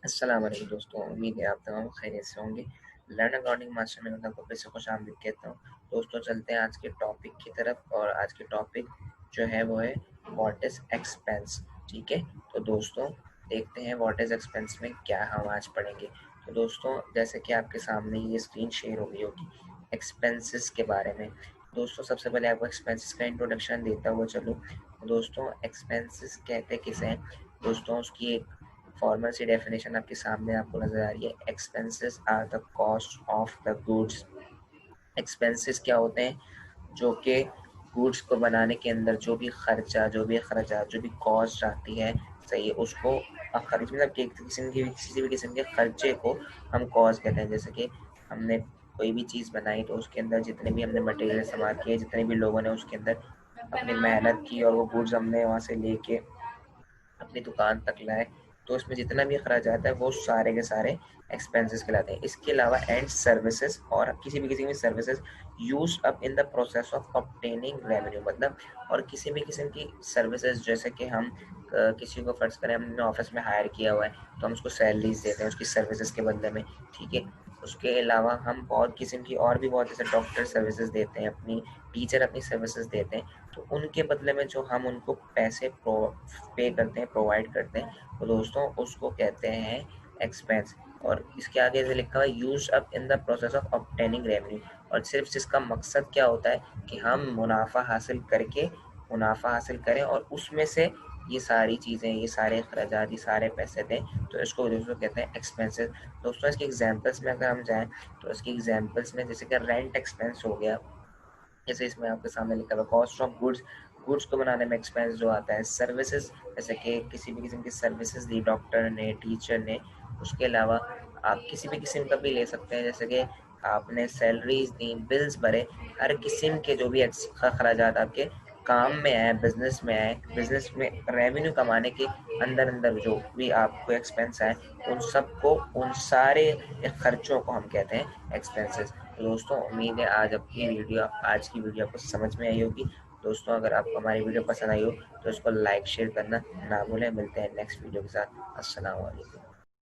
अस्सलाम वालेकुम दोस्तों, उम्मीद है आप तमाम खैरियत से होंगे। लर्न अकाउंटिंग मास्टर में आपको फिर से खुशामदीद कहता हूँ। दोस्तों चलते हैं आज के टॉपिक की तरफ, और आज के टॉपिक जो है वो है व्हाट इज़ एक्सपेंस। ठीक है, तो दोस्तों देखते हैं व्हाट इज़ एक्सपेंस में क्या हम आज पढ़ेंगे। तो दोस्तों जैसे कि आपके सामने ये स्क्रीन शेयर हो गई होगी एक्सपेंसेस के बारे में। दोस्तों सबसे पहले आपको एक्सपेंसेस का इंट्रोडक्शन देता हुआ चलूँ। तो दोस्तों एक्सपेंसेस कहते किसे हैं? दोस्तों उसकी एक फॉर्मल सी डेफिनेशन आपके सामने आपको नजर आ रही है। Expenses are the cost of the goods. Expenses क्या होते हैं? जो कि गुड्स को बनाने के अंदर जो भी खर्चा, जो भी अखराजात, जो भी कॉस्ट आती है, सही है, उसको खर्च मतलब कि किसी भी किस्म के खर्चे को हम कॉस्ट कहते हैं। जैसे कि हमने कोई भी चीज़ बनाई तो उसके अंदर जितने भी हमने मटेरियल इस्तेमाल किए, जितने भी लोगों ने उसके अंदर अपनी मेहनत की और वो गुड्स हमने वहाँ से लेके अपनी दुकान तक लाए, तो उसमें जितना भी अखराजात है वो सारे के सारे एक्सपेंसेस कहलाते हैं। इसके अलावा एंड सर्विसेज और किसी भी services use up in the process of obtaining revenue, मतलब और किसी भी किस्म की सर्विसेज, जैसे कि हम किसी को फर्ज करें हमने ऑफिस में हायर किया हुआ है तो हम उसको सैलरीज देते हैं उसकी सर्विसेज के बदले में। ठीक है, उसके अलावा हम बहुत किस्म की और भी बहुत जैसे डॉक्टर सर्विसेज देते हैं, अपनी टीचर अपनी सर्विसेज देते हैं, तो उनके बदले में जो हम उनको पैसे पे करते हैं, प्रोवाइड करते हैं, तो दोस्तों उसको कहते हैं एक्सपेंस। और इसके आगे से लिखा हुआ है use up in the process of obtaining revenue, और सिर्फ जिसका मकसद क्या होता है कि हम मुनाफा हासिल करें और उसमें से ये सारी चीज़ें, ये सारे अखराजात, ये सारे पैसे दें, तो इसको दोस्तों कहते हैं एक्सपेंसेस। दोस्तों इसके एग्जांपल्स में अगर हम जाएं तो इसके एग्जांपल्स में जैसे कि रेंट एक्सपेंस हो गया, जैसे इसमें आपके सामने लिखा हुआ कॉस्ट ऑफ गुड्स, गुड्स को बनाने में एक्सपेंस जो आता है। सर्विसेज, जैसे कि किसी भी किस्म की सर्विसेज दी डॉक्टर ने, टीचर ने। उसके अलावा आप किसी भी किस्म का भी ले सकते हैं, जैसे कि आपने सैलरीज दी, बिल्स भरे, हर किस्म के जो भी अखराजात आपके काम में आए, बिजनेस में आए, बिजनेस में रेवेन्यू कमाने के अंदर अंदर जो भी आपको एक्सपेंस आए, उन सबको, उन सारे खर्चों को हम कहते हैं एक्सपेंसेस। तो दोस्तों उम्मीद है आज की वीडियो आपको समझ में आई होगी। दोस्तों अगर आपको हमारी वीडियो पसंद आई हो तो इसको लाइक शेयर करना ना भूलें। मिलते हैं नेक्स्ट वीडियो के साथ। अस्सलाम वालेकुम।